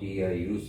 TIUC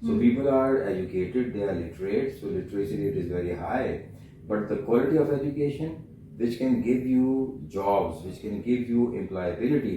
So people are educated, they are literate, so literacy rate is very high, but the quality of education which can give you jobs, which can give you employability,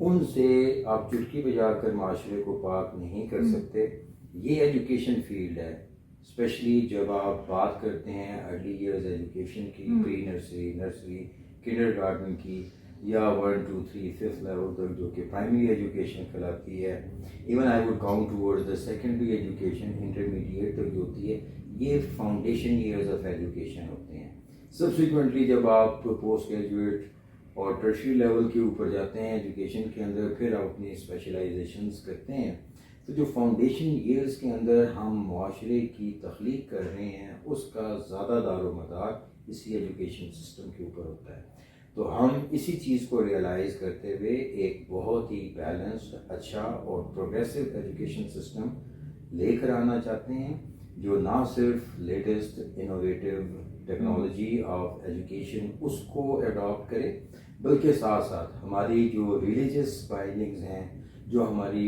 ان سے آپ چٹکی بجا کر معاشرے کو پاک نہیں کر سکتے. یہ ایجوکیشن فیلڈ ہے، اسپیشلی جب آپ بات کرتے ہیں ارلی ایئرز ایجوکیشن کی، پری نرسری کنڈر گارڈن کی، یا 1 2 3 5th لیول تک جو کہ پرائمری ایجوکیشن کہلاتی ہے. Even I would count towards the secondary education, intermediate تک جو ہوتی ہے، یہ فاؤنڈیشن ایئرز آف ایجوکیشن ہوتے ہیں. سبسیکوینٹلی جب آپ پوسٹ گریجویٹ اور ٹرشری لیول کے اوپر جاتے ہیں ایجوکیشن کے اندر، پھر آپ اپنی اسپیشلائزیشنز کرتے ہیں، تو جو فاؤنڈیشن ایئرز کے اندر ہم معاشرے کی تخلیق کر رہے ہیں، اس کا زیادہ دار و مدار اسی ایجوکیشن سسٹم کے اوپر ہوتا ہے. تو ہم اسی چیز کو ریئلائز کرتے ہوئے ایک بہت ہی بیلنسڈ، اچھا اور پروگریسو ایجوکیشن سسٹم لے کر آنا چاہتے ہیں، جو نہ صرف latest innovative technology of education اس کو اڈاپٹ کرے، بلکہ ساتھ ساتھ ہماری جو ریلیجس بائنڈنگز ہیں، جو ہماری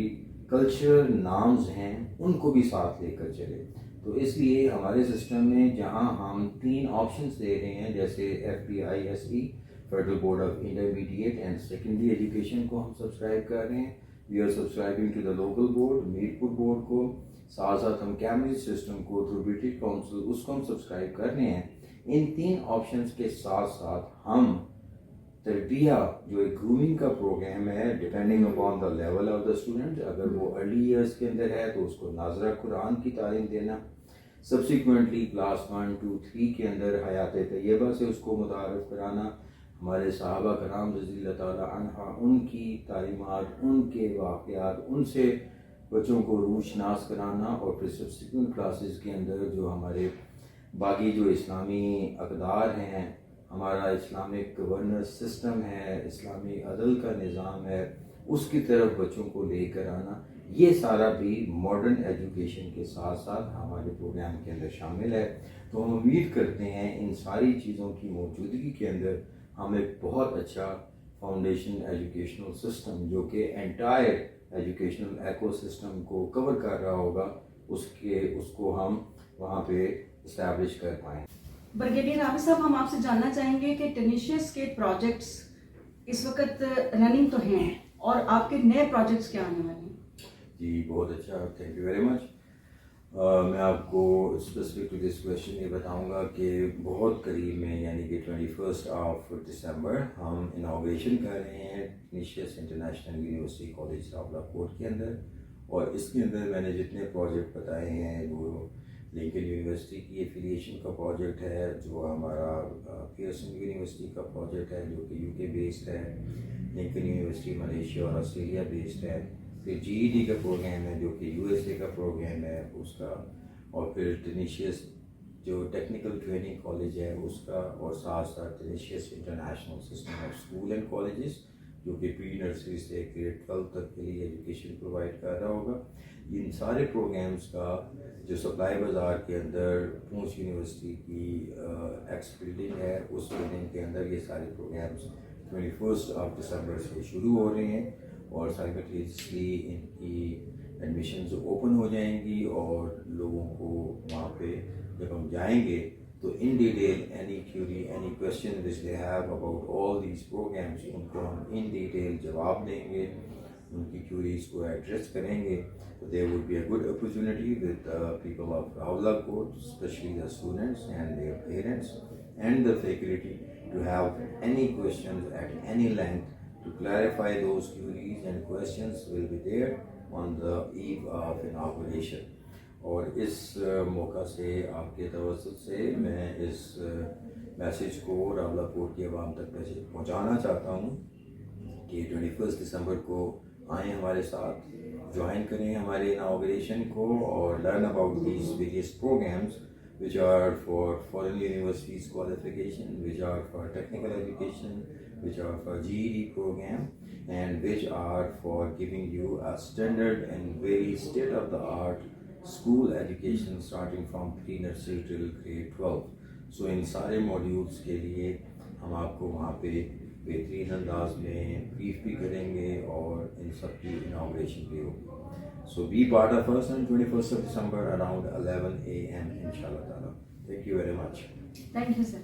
کلچرل نارمز ہیں، ان کو بھی ساتھ لے کر چلے. تو اس لیے ہمارے سسٹم میں جہاں ہم 3 آپشنز دے رہے ہیں، جیسے FBISE federal board of intermediate and secondary education کو ہم سبسکرائب کر رہے ہیں. We are subscribing to the local board, Mirpur board کو، ساتھ ساتھ ہم کیمبرج سسٹم کو تھرو برٹش کاؤنسل اس کو ہم سبسکرائب کر رہے ہیں. ان 3 آپشنز کے ساتھ ساتھ ہم تربیہ جو ایک گرومنگ کا پروگرام ہے، depending upon the level of the student, اگر وہ ارلی ایئرس کے اندر ہے تو اس کو ناظرہ قرآن کی تعلیم دینا، سبسیکوینٹلی کلاس 1 2 3 کے اندر حیات طیبہ سے اس کو متعارف کرانا، ہمارے صحابہ کرام رضی اللہ تعالیٰ عنہ، ان کی تعلیمات، ان کے واقعات، ان سے بچوں کو روشناس کرانا، اور پھر سبسیکوینٹ کلاسز کے اندر جو ہمارے باقی جو اسلامی اقدار ہیں، ہمارا اسلامک گورننس سسٹم ہے، اسلامی عدل کا نظام ہے، اس کی طرف بچوں کو لے کر آنا. یہ سارا بھی ماڈرن ایجوکیشن کے ساتھ ساتھ ہمارے پروگرام کے اندر شامل ہے. تو ہم امید کرتے ہیں ان ساری چیزوں کی موجودگی کے اندر ہم ایک بہت اچھا فاؤنڈیشن ایجوکیشنل سسٹم، جو کہ انٹائر ایجوکیشنل ایکو سسٹم کو کور کر رہا ہوگا، اس کو ہم وہاں پہ اسٹیبلش کر پائیں. بریگیڈیئر عابد صاحب، ہم آپ سے جاننا چاہیں گے کہ ٹینیشیس کے پروجیکٹس اس وقت رننگ تو ہیں، اور آپ کے نئے پروجیکٹس کیا آنے والے ہیں؟ جی بہت اچھا، تھینک یو ویری مچ. میں آپ کو اسپیسیفک ٹو دس کویشچن یہ بتاؤں گا کہ بہت قریب میں، یعنی کہ 21 آف دسمبر ہم انوگریشن کر رہے ہیں ٹینیشیس انٹرنیشنل یونیورسٹی کالج راولاکوٹ کے اندر. اور اس کے اندر میں نے جتنے پروجیکٹ بتائے ہیں وہ لنکن یونیورسٹی کی ایفیلیشن کا پروجیکٹ ہے، جو ہمارا پیئرسن یونیورسٹی کا پروجیکٹ ہے جو کہ UK بیسڈ ہے، لنکن یونیورسٹی ملیشیا اور آسٹریلیا بیسڈ ہے، پھر GED کا پروگرام ہے جو کہ USA کا پروگرام ہے اس کا، اور پھر ٹینیشیس جو ٹیکنیکل ٹریننگ کالج ہے اس کا، اور ساتھ ساتھ tenacious international system of school and colleges جو کہ پری نرسری سے گریڈ 12 تک کے لیے ایجوکیشن پرووائڈ کر رہا ہوگا. ان سارے پروگرامز کا جو سپلائی بازار کے اندر پونچھ یونیورسٹی کی ایکس بلڈنگ ہے، اس بلڈنگ کے اندر یہ سارے پروگرامز 21 آف دسمبر سے شروع ہو رہے ہیں، اور سائملٹینیسلی ان کی ایڈمیشنز اوپن ہو جائیں گی. اور لوگوں کو وہاں پہ جب ہم جائیں گے تو in detail any query, any question which they have about all these programmes, ان کو ہم ان ڈیٹیل جواب دیں گے، ان کی کیوریز کو ایڈریس کریں گے. So there would be a good opportunity with people of Rawalakot, especially the students and their parents and the faculty, to have any questions at any length to clarify those queries, and questions will be there on the eve of inauguration. اور اس موقع سے آپ کے توسط سے میں اس message کو راولاکوٹ کی عوام تک پہنچانا چاہتا ہوں کہ 21 دسمبر کو آئیں، ہمارے ساتھ جوائن کریں ہمارے اناگوریشن کو، اور learn about these various programs which are for foreign universities qualification, which are for technical education, which are for GED program, and which are for giving you a standard and very state-of-the-art school education starting from pre-nursery till grade 12. So ان سارے موڈیولز کے لیے ہم آپ کو وہاں پہ بہترین انداز میں بریف بھی کریں گے، اور ان سب کی اناگوریشن بھی ہوگی. So be part of us on 21st of December around 11 a.m. inshallah ta'ala. Thank you very much. Thank you, sir.